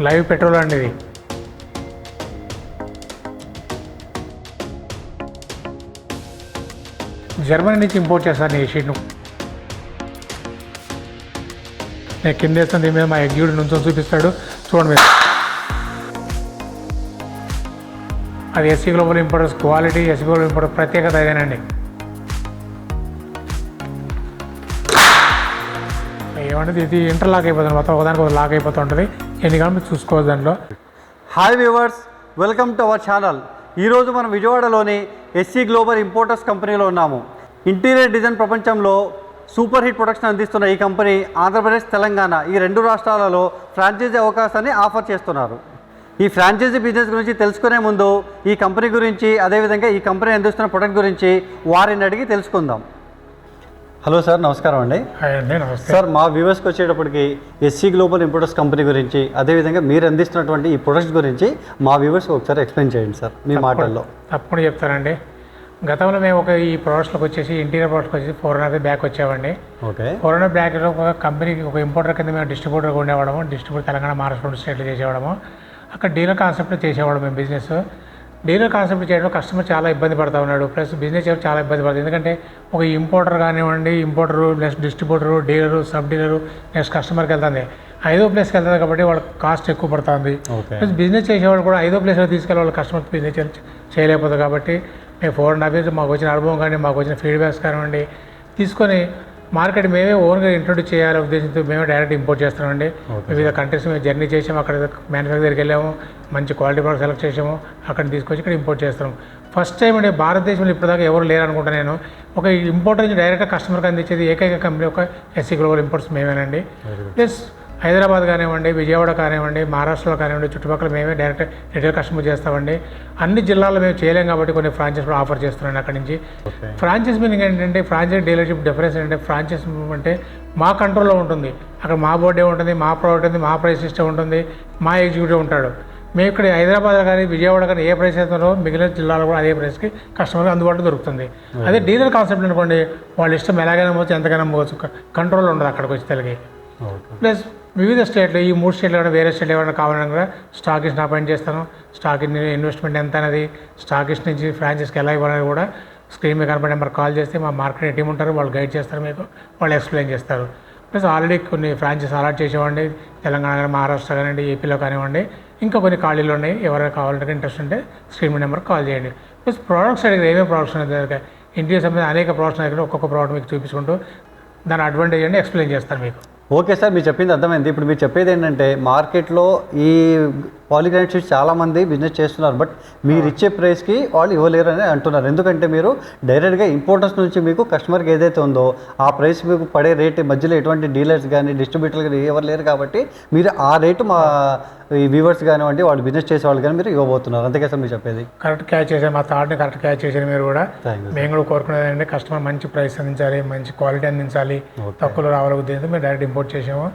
Live petrol అండి ఇది. Germany నుంచి ఇంపోర్ట్ చేస్తాను ఈ షీట్ను. నేను కింద వేస్తాను, దీని మీద మా ఎగ్జిక్యూటివ్ నుంచి చూపిస్తాడు చూడండి మీరు. అది SC global importers quality, SC global importer ప్రత్యేకత అదేనండి. ఏమంటే ఇది ఇంటర్లాక్ అయిపోతుంది, మొత్తం ఒకదానికి ఒక లాక్ అయిపోతూ ఉంటుంది. ఎన్ని కాలం మీరు చూసుకోవచ్చు దాంట్లో. Hi viewers, welcome to our channel. ఈరోజు మనం విజయవాడలోని ఎస్సీ గ్లోబల్ ఇంపోర్టర్స్ కంపెనీలో ఉన్నాము. ఇంటీరియర్ డిజైన్ ప్రపంచంలో సూపర్ హిట్ ప్రొడక్షన్ అందిస్తున్న ఈ కంపెనీ ఆంధ్రప్రదేశ్, తెలంగాణ ఈ రెండు రాష్ట్రాలలో ఫ్రాంచైజీ అవకాశాన్ని ఆఫర్ చేస్తున్నారు. ఈ ఫ్రాంచైజీ బిజినెస్ గురించి తెలుసుకునే ముందు ఈ కంపెనీ గురించి, అదేవిధంగా ఈ కంపెనీ అందిస్తున్న ప్రొడక్ట్ గురించి వారిని అడిగి తెలుసుకుందాం. హలో సార్, నమస్కారం అండి. నమస్తే సార్, మా వ్యూవర్స్కి వచ్చేటప్పటికి ఎస్సీ గ్లోబల్ ఇంపోర్టర్స్ కంపెనీ గురించి, అదేవిధంగా మీరు అందిస్తున్నటువంటి ఈ ప్రొడక్ట్స్ గురించి మా వ్యూవర్స్కి ఒకసారి ఎక్స్ప్లెయిన్ చేయండి సార్ మీ మాటల్లో. తప్పకుండా చెప్తానండి. గతంలో మేము ఈ ప్రోడక్ట్స్లోకి వచ్చేసి ఇంటీరియర్ ప్రోడక్ట్స్కి వచ్చేసి 400 బ్యాక్ వచ్చామండి. ఓకే. 400 బ్యాక్లో ఒక కంపెనీకి ఒక ఇంపోర్టర్ కింద మేము డిస్ట్రిబ్యూటర్గా ఉండేవాడము. డిస్ట్రిబ్యూటర్ తెలంగాణ, మహారాష్ట్ర 2 స్టేట్లు చేసేవాడము. అక్కడ డీలర్ కాన్సెప్ట్లో చేసేవాడు మేము బిజినెస్. డీలర్ కాన్సెప్ట్ చేయడంలో కస్టమర్ చాలా ఇబ్బంది పడుతూ ఉన్నాడు, ప్లస్ బిజినెస్ చేయడం చాలా ఇబ్బంది పడుతుంది. ఎందుకంటే ఒక ఇంపోర్టర్ కానివ్వండి, importer next distributor, dealer, sub dealer, next కస్టమర్కి వెళ్తుంది. 5వ ప్లేస్కి వెళ్తుంది కాబట్టి వాళ్ళకి కాస్ట్ ఎక్కువ పడుతుంది. ప్లస్ బిజినెస్ చేసేవాడు కూడా 5వ ప్లేస్లో తీసుకెళ్ళి వాళ్ళు కస్టమర్ బిజినెస్ చేయలేకపోతుంది. కాబట్టి మేము 4.5 years మాకు వచ్చిన అనుభవం కానీ, మాకు వచ్చిన ఫీడ్బ్యాక్స్ కానివ్వండి తీసుకొని మార్కెట్ మేమే ఓన్గా ఇంట్రొడ్యూస్ చేయాలనే ఉద్దేశంతో మేమే డైరెక్ట్ ఇంపోర్ట్ చేస్తామండి. వివిధ కంట్రీస్ మేము జర్నీ చేసాము, అక్కడ మ్యానుఫ్యాక్చర్ దగ్గరికి వెళ్ళాము, మంచి క్వాలిటీ ప్రోడక్ట్ సెలెక్ట్ చేసాము, అక్కడ తీసుకొచ్చి ఇక్కడ ఇంపోర్ట్ చేస్తాము. ఫస్ట్ టైం అండి భారతదేశంలో ఇప్పటిదాకా ఎవరు లేరు అనుకుంటా నేను. ఒక ఇంపోర్టర్ నుంచి డైరెక్ట్గా కస్టమర్కి అందించేది ఏకైక కంపెనీ ఒక ఎస్సీ గ్లోబల్ ఇంపోర్ట్స్ మేమేనండి. ప్లస్ హైదరాబాద్ కానివ్వండి, విజయవాడ కానివ్వండి, మహారాష్ట్రలో కానివ్వండి, చుట్టుపక్కల మేమే డైరెక్ట్ రిటైల్ కస్టమర్ చేస్తామండి. అన్ని జిల్లాల్లో మేము చేయలేం కాబట్టి కొన్ని ఫ్రాంచైజ్ కూడా ఆఫర్ చేస్తున్నాను అక్కడి నుంచి. ఫ్రాంచైజ్ మీనింగ్ ఏంటంటే, ఫ్రాంచైజ్ డీలర్షిప్ డిఫరెన్స్ ఏంటంటే, ఫ్రాంచైజ్ అంటే మా కంట్రోల్లో ఉంటుంది. అక్కడ మా బోర్డే ఉంటుంది, మా ప్రోడక్ట్ ఉంది, మా ప్రైస్ సిస్టమ్ ఉంటుంది, మా ఎగ్జిక్యూటివ్ ఉంటాడు. మేము ఇక్కడ హైదరాబాద్ కానీ, విజయవాడ కానీ ఏ ప్రైస్ అవుతుందో మిగిలిన జిల్లాలో కూడా అదే ప్రైస్కి కస్టమర్కి అందుబాటులో దొరుకుతుంది. అదే డీలర్ కాన్సెప్ట్ అనుకోండి, వాళ్ళ ఇష్టం ఎలాగైనా పోవచ్చు, ఎంతకైనా పోవచ్చు, కంట్రోల్ ఉండదు అక్కడికి వచ్చి తెలుగు. ప్లస్ వివిధ స్టేట్లు, ఈ 3 స్టేట్లు కానీ వేరే స్టేట్లు ఏమైనా కావాలన్నా కూడా స్టాకిస్ట్ని అపాయింట్ చేస్తాను. స్టాకిస్ట్ ఇన్వెస్ట్మెంట్ ఎంత అనేది, స్టాకిస్ట్ నుంచి ఫ్రాంచైజ్కి ఎలా ఇవ్వాలని కూడా స్క్రీన్ మీద కనపడే నెంబర్ కాల్ చేస్తే మా మార్కెట్ టీం ఉంటారు, వాళ్ళు గైడ్ చేస్తారు, మీకు వాళ్ళు ఎక్స్ప్లెయిన్ చేస్తారు. ప్లస్ ఆల్రెడీ కొన్ని ఫ్రాంచైజ్ అలాట్ చేసేవాడి తెలంగాణ కానీ, మహారాష్ట్ర కానివ్వండి, ఏపీలో కానివ్వండి, ఇంకా కొన్ని ఖాళీలు ఉన్నాయి. ఎవరైనా కావాలంటే ఇంట్రెస్ట్ ఉంటే స్క్రీన్ మీద నెంబర్ కాల్ చేయండి. ప్లస్ ప్రోడక్ట్స్ అడిగితే ఏమేమి ప్రోడక్ట్స్ ఉన్నాయి, ఇంటీరియర్ సంబంధించి అనేక ప్రోడక్ట్స్ దగ్గర ఒక్కొక్క ప్రోడక్ట్ మీకు చూపించుకుంటూ దాని అడ్వాంటేజ్ అని ఎక్స్ప్లెయిన్ చేస్తాను మీకు. ఓకే సార్, మీరు చెప్పింది అర్థమైంది. ఇప్పుడు మీరు చెప్పేది ఏంటంటే, మార్కెట్లో ఈ పాలిగ్రానైట్ షీట్స్ చాలామంది బిజినెస్ చేస్తున్నారు, బట్ మీరు ఇచ్చే ప్రైస్కి వాళ్ళు ఇవ్వలేరు అని అంటున్నారు. ఎందుకంటే మీరు డైరెక్ట్గా ఇంపోర్టర్స్ నుంచి మీకు కస్టమర్కి ఏదైతే ఉందో ఆ ప్రైస్ మీకు పడే రేటు మధ్యలో ఎటువంటి డీలర్స్ కానీ, డిస్ట్రిబ్యూటర్లు కానీ ఎవరు లేరు కాబట్టి మీరు ఆ రేటు మా ఈ వ్యూవర్స్ కానివ్వండి, వాళ్ళు బిజినెస్ చేసే వాళ్ళు కానీ మీరు ఇవ్వబోతున్నారు. అంతేకా సార్ మీరు చెప్పేది? కరెక్ట్ క్యాచ్ చేశారు, మా థాట్ని కరెక్ట్ క్యాచ్ చేశారు మీరు కూడా. మేము కూడా కోరుకునేది ఏంటంటే, కస్టమర్ మంచి ప్రైస్ అందించాలి, మంచి క్వాలిటీ అందించాలి, తక్కువలో రావాలి ఉద్దేశంతో మేము డైరెక్ట్ ఇంపోర్ట్ చేసాము.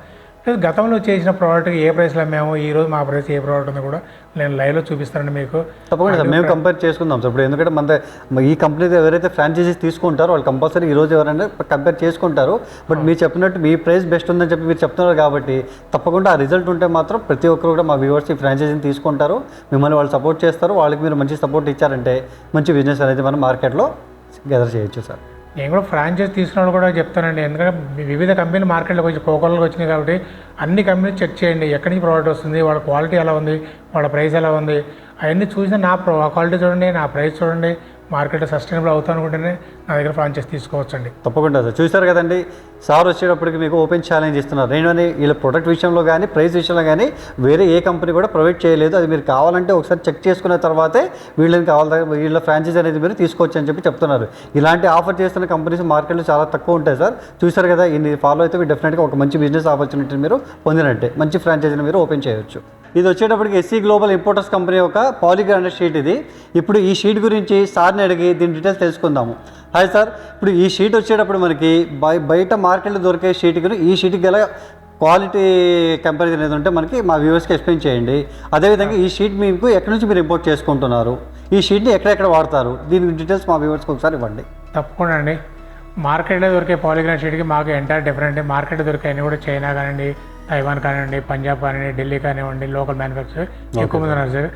గతంలో చేసిన ప్రోడక్ట్కి ఏ ప్రైస్లో మేము ఈరోజు మా ప్రైస్ ఏ ప్రోడక్ట్ ఉందో కూడా నేను లైవ్లో చూపిస్తానండి మీకు. తప్పకుండా సార్, మేము కంపేర్ చేసుకుందాం సార్. ఇప్పుడు ఎందుకంటే మన ఈ కంపెనీతో ఎవరైతే ఫ్రాంచైజీస్ తీసుకుంటారో వాళ్ళు కంపల్సరీ ఈరోజు ఎవరైనా కంపేర్ చేసుకుంటారు. బట్ మీరు చెప్పినట్టు మీ ప్రైస్ బెస్ట్ ఉందని చెప్పి మీరు చెప్తున్నారు కాబట్టి తప్పకుండా ఆ రిజల్ట్ ఉంటే మాత్రం ప్రతి ఒక్కరు కూడా మా వ్యూవర్స్ ఈ ఫ్రాంచైజీని తీసుకుంటారు, మిమ్మల్ని వాళ్ళు సపోర్ట్ చేస్తారు. వాళ్ళకి మీరు మంచి సపోర్ట్ ఇచ్చారంటే మంచి బిజినెస్ అనేది మనం మార్కెట్లో గెదర్ చేయొచ్చు సార్. నేను కూడా ఫ్రాంచైజ్ తీసుకున్నప్పుడు కూడా చెప్తానండి, ఎందుకంటే వివిధ కంపెనీలు మార్కెట్లోకి వచ్చి కోకోలకు వచ్చినాయి కాబట్టి అన్ని కంపెనీలు చెక్ చేయండి, ఎక్కడి నుంచి ప్రోడక్ట్ వస్తుంది, వాళ్ళ క్వాలిటీ ఎలా ఉంది, వాళ్ళ ప్రైస్ ఎలా ఉంది, అవన్నీ చూసిన నా క్వాలిటీ చూడండి, నా ప్రైస్ చూడండి, మార్కెట్ సస్టైనబుల్ అవుతా అనుకుంటేనే నా దగ్గర ఫ్రాంచైజ్ తీసుకోవచ్చండి. తప్పకుండా సార్. చూశారు కదండి, సార్ వచ్చేటప్పటికి మీకు ఓపెన్ ఛాలెంజ్ ఇస్తున్నారు. నేను వీళ్ళ ప్రొడక్ట్ విషయంలో కానీ, ప్రైస్ విషయంలో కానీ వేరే ఏ కంపెనీ కూడా ప్రొవైడ్ చేయలేదు. అది మీరు కావాలంటే ఒకసారి చెక్ చేసుకున్న తర్వాతే వీళ్ళ ఫ్రాంచైజ్ అనేది మీరు తీసుకోవచ్చు అని చెప్పి చెప్తున్నారు. ఇలాంటి ఆఫర్ చేస్తున్న కంపెనీస్ మార్కెట్లో చాలా తక్కువ ఉంటాయి సార్. చూశారు కదా, ఇన్ని ఫాలో అయితే మీరు డెఫినెట్గా ఒక మంచి బిజినెస్ ఆపర్చునిటీని మీరు పొందినట్టే, మంచి ఫ్రాంచైజీని మీరు ఓపెన్ చేయొచ్చు. ఇది వచ్చేటప్పటికి ఎస్సీ గ్లోబల్ ఇంపోర్టర్స్ కంపెనీ యొక్క పాలిగ్రానైట్ షీట్ ఇది. ఇప్పుడు ఈ షీట్ గురించి సార్ని అడిగి దీని డీటెయిల్స్ తెలుసుకుందాము. హాయ్ సార్, ఇప్పుడు ఈ షీట్ వచ్చేటప్పుడు మనకి బయట మార్కెట్లో దొరికే షీట్కి ఈ షీట్కి గల క్వాలిటీ కంపారిజన్ ఏది ఉంటే మనకి మా వ్యూవర్స్కి ఎక్స్ప్లెయిన్ చేయండి. అదేవిధంగా ఈ షీట్ మీకు ఎక్కడి నుంచి మీరు ఇంపోర్ట్ చేసుకుంటున్నారు, ఈ షీట్ని ఎక్కడెక్కడ వాడతారు, దీని డీటెయిల్స్ మా వ్యూవర్స్కి ఒకసారి ఇవ్వండి. తప్పకుండా అండి. మార్కెట్లో దొరికే పాలిగ్రానైట్ షీట్కి మాకు ఎంటైర్ డిఫరెంట్. మార్కెట్లో దొరికే అన్నీ కూడా చైనా కానివ్వండి, తైవాన్ కానివ్వండి, పంజాబ్ కానివ్వండి, ఢిల్లీ కానివ్వండి, లోకల్ మ్యానుఫ్యాక్చర్ ఎక్కువ మంది ఉన్నారు సార్.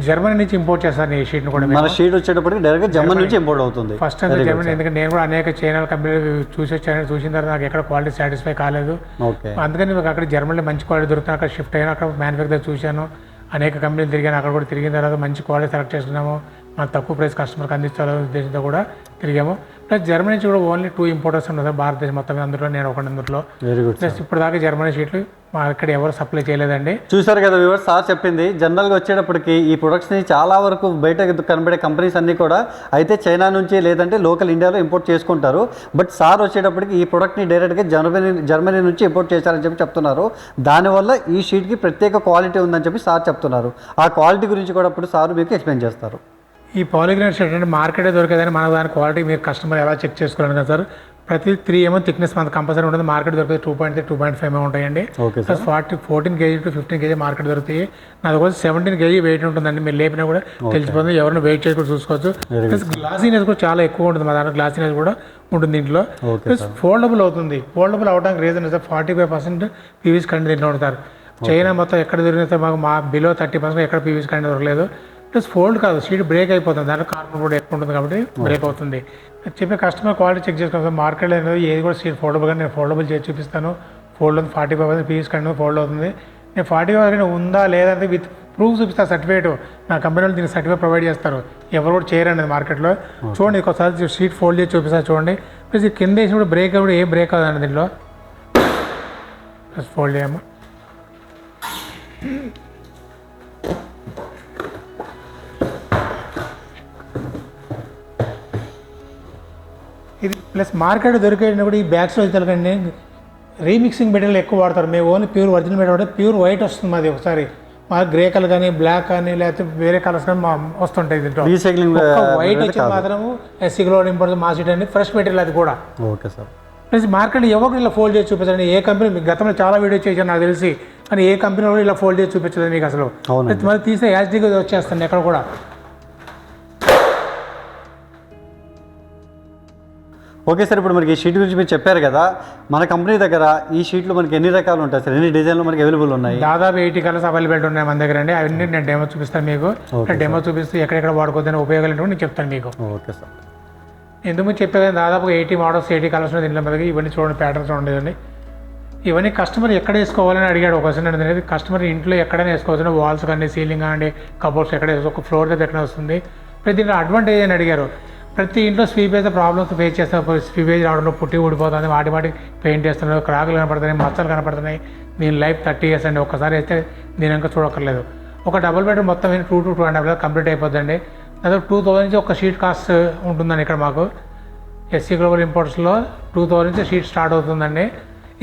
జర్మనీ నుంచి ఇంపోర్ట్ చేస్తారు ఈ షీట్ని కూడా. మన షీట్ వచ్చేటప్పటికి డైరెక్ట్గా జర్మనీ నుంచి ఇంపోర్ట్ అవుతుంది. ఫస్ట్ అంతా జర్మనీ, ఎందుకంటే నేను కూడా అనేక చైనా కంపెనీలు చూసి వచ్చాను. చూసిన తర్వాత నాకు ఎక్కడ క్వాలిటీ సాటిస్ఫై కాలేదు. అందుకని నాకు అక్కడ జర్మనీలో మంచి క్వాలిటీ దొరుకుతుంది. అక్కడ షిఫ్ట్ అయ్యాను, అక్కడ మ్యానుఫ్యాక్చర్ చూశాను, అనేక కంపెనీలు తిరిగాను. అక్కడ కూడా తిరిగిన తర్వాత మంచి క్వాలిటీ సెలెక్ట్ చేసుకున్నాము. మన తక్కువ ప్రైస్ కస్టమర్కి అందించాలనే ఉద్దేశంతో కూడా తిరిగాము. ప్లస్ జర్మనీ నుంచి కూడా ఓన్లీ 2 ఇంపోర్టర్స్ ఉన్నారు భారతదేశం మొత్తం. అందులో నేను అందులో. Very good. ప్లస్ ఇప్పుడు దాకా జర్మనీ షీట్లు మా ఇక్కడ ఎవరు సప్లై చేయలేదండి. చూసారు కదా వ్యూవర్స్, సార్ చెప్పింది. జనరల్గా వచ్చేటప్పటికి ఈ ప్రొడక్ట్స్ని చాలా వరకు బయట కనబడే కంపెనీస్ అన్నీ కూడా అయితే చైనా నుంచి లేదంటే లోకల్ ఇండియాలో ఇంపోర్ట్ చేసుకుంటారు. బట్ సార్ వచ్చేటప్పటికి ఈ ప్రొడక్ట్ని డైరెక్ట్గా జర్మనీ నుంచి ఇంపోర్ట్ చేశారని చెప్పి చెప్తున్నారు. దానివల్ల ఈ షీట్కి ప్రత్యేక క్వాలిటీ ఉందని చెప్పి సార్ చెప్తున్నారు. ఆ క్వాలిటీ గురించి కూడా ఇప్పుడు సార్ మీకు ఎక్స్ప్లెయిన్ చేస్తారు. ఈ పాలిగ్రానైట్ షీట్ అంటే మార్కెటే దొరికేదని మన దాని క్వాలిటీ మీరు కస్టమర్ ఎలా చెక్ చేసుకోవాలి కదా సార్. ప్రతి 3 mm థిక్నెస్ మనకు కంపల్సరీ ఉంటుంది. మార్కెట్ దొరికితే 2.3, 2.5 ఉంటాయండి. Plus 14 kg to 15 kg market దొరుకుతాయి. నాది కూడా 17 kg వెయిట్ ఉంటుందండి. మీరు లేపినా కూడా తెలిసిపోతుంది. ఎవరైనా వెయిట్ చేసి కూడా చూసుకోవచ్చు. ప్లస్ గ్లాసీనెస్ కూడా చాలా ఎక్కువ ఉంటుంది. మా దాంట్లో గ్లాసీనెస్ కూడా ఉంటుంది దీంట్లో. ప్లస్ ఫోల్డబుల్ అవుతుంది. ఫోల్డబుల్ అవడానికి రీజన్ సార్ 45% పీవీసీ కండి దీంట్లో ఉంటారు. చైనా మొత్తం ఎక్కడ దొరికితే మాకు బిలో 30% ఎక్కడ పీవీసీ కండి దొరకలేదు. ప్లస్ ఫోల్డ్ కాదు, షీట్ బ్రేక్ అయిపోతుంది. దాంట్లో కార్బన్ కూడా ఎక్కువ ఉంటుంది కాబట్టి బ్రేక్ అవుతుంది. చెప్పే కస్టమర్ క్వాలిటీ చెక్ చేసుకోవాలి. మార్కెట్లో అనేది ఏది కూడా షీట్ ఫోల్డబుల్ కానీ నేను ఫోల్డబుల్ చేసి చూపిస్తాను. ఫోల్డ్ అవుతుంది. 45% పీస్ కంటే ఫోల్డ్ అవుతుంది. నేను 45% ఉందా లేదంటే విత్ ప్రూఫ్ చూపిస్తాను. సర్టిఫికేట్ నా కంపెనీలో దీనికి సర్టిఫికేట్ ప్రొవైడ్ చేస్తారు. ఎవరు కూడా చేయరండి మార్కెట్లో. చూడండి ఒకసారి షీట్ ఫోల్డ్ చేసి చూపిస్తాను చూడండి. ప్లస్ ఈ కింద వేసి కూడా బ్రేక్ కూడా ఏం బ్రేక్ అవ్వదండి దీంట్లో. ప్లస్ ఫోల్డ్ చేయము. ఇది ప్లస్ మార్కెట్ దొరికేటప్పుడు కూడా ఈ బ్యాగ్స్లో తెలుకండి రీమిక్సింగ్ మెటీరియల్ ఎక్కువ వాడతారు. మేము ఓన్లీ ప్యూర్ ఒరిజినల్ మెటీరియల్ వాడితే ప్యూర్ వైట్ వస్తుంది. మాది ఒకసారి మా గ్రే కలర్ కానీ బ్లాక్ కానీ లేకపోతే వేరే కలర్స్ కానీ వస్తుంటాయి దీంట్లో. వైట్ వచ్చి మాత్రము ఎస్సీలో ఇంపోర్ట్ మా సీట్ అండి ఫ్రెష్ మెటీరియల్ అది కూడా. Okay sir. ప్లస్ మార్కెట్ ఎవరు ఇలా ఫోల్డ్ చేసి చూపించండి. ఏ కంపెనీ మీకు గతంలో చాలా వీడియో చేశాను నాకు తెలిసి, కానీ ఏ కంపెనీ కూడా ఇలా ఫోల్డ్ చేసి చూపించలేదు మీకు అసలు. మరి తీస్తే యాజ్డీగా వచ్చేస్తుంది ఎక్కడ కూడా. ఓకే సార్, ఇప్పుడు మనకి ఈ షీట్ గురించి మీరు చెప్పారు కదా. మన కంపెనీ దగ్గర ఈ షీట్లు మనకి ఎన్ని రకాలు ఉంటాయి సార్? ఎన్ని డిజైన్లు మనకి అవైలబుల్ ఉన్నాయి? దాదాపు 80 కలర్స్ అవైలబుల్ ఉన్నాయి మన దగ్గర అండి. అవన్నీ నేను డెమో చూపిస్తాను మీకు. డెమో చూపిస్తూ ఎక్కడెక్కడ వాడుకోవద్దని ఉపయోగాలు ఏంటో నేను చెప్తాను మీకు. Okay sir. ఎందుకు చెప్పేది దాదాపు 80 మోడల్స్ 80 కలర్స్ ఉన్నాయి దీంట్లో మనకి. ఇవన్నీ చూడండి ప్యాటర్న్స్ ఉండేదండి. ఇవన్నీ కస్టమర్ ఎక్కడ వేసుకోవాలని అడిగాడు ఒక క్వశ్చన్ అనేది. కస్టమర్ ఇంట్లో ఎక్కడైనా వేసుకోవచ్చు. వాల్స్ కానీ సీలింగ్ కానీ కబోర్డ్స్ ఎక్కడ ఒక ఫ్లోర్ దగ్గర ఎక్కడ వస్తుంది. ప్రతి దీంట్లో అడ్వాంటేజ్ అని అడిగారు. ప్రతి ఇంట్లో స్వీపేజ్ ప్రాబ్లమ్స్ ఫేస్ చేస్తారు. స్వీపేజ్ రావడంలో పుట్టి ఊడిపోతుంది, వాటి పెయింట్ చేస్తున్నారు, క్రాకులు కనపడుతున్నాయి, మచ్చలు కనపడుతున్నాయి. దీని లైఫ్ 30 years అండి. ఒక్కసారి అయితే దీని ఇంకా చూడక్కర్లేదు. ఒక డబుల్ బెడ్రూమ్ మొత్తం 2 to 2.5 కంప్లీట్ అయిపోద్దండి. దాదాపు 2000 నుంచి ఒక షీట్ కాస్ట్ ఉంటుందండి ఇక్కడ మాకు. ఎస్సీ గ్లోబల్ ఇంపోర్ట్స్లో 2000 నుంచి షీట్ స్టార్ట్ అవుతుందండి.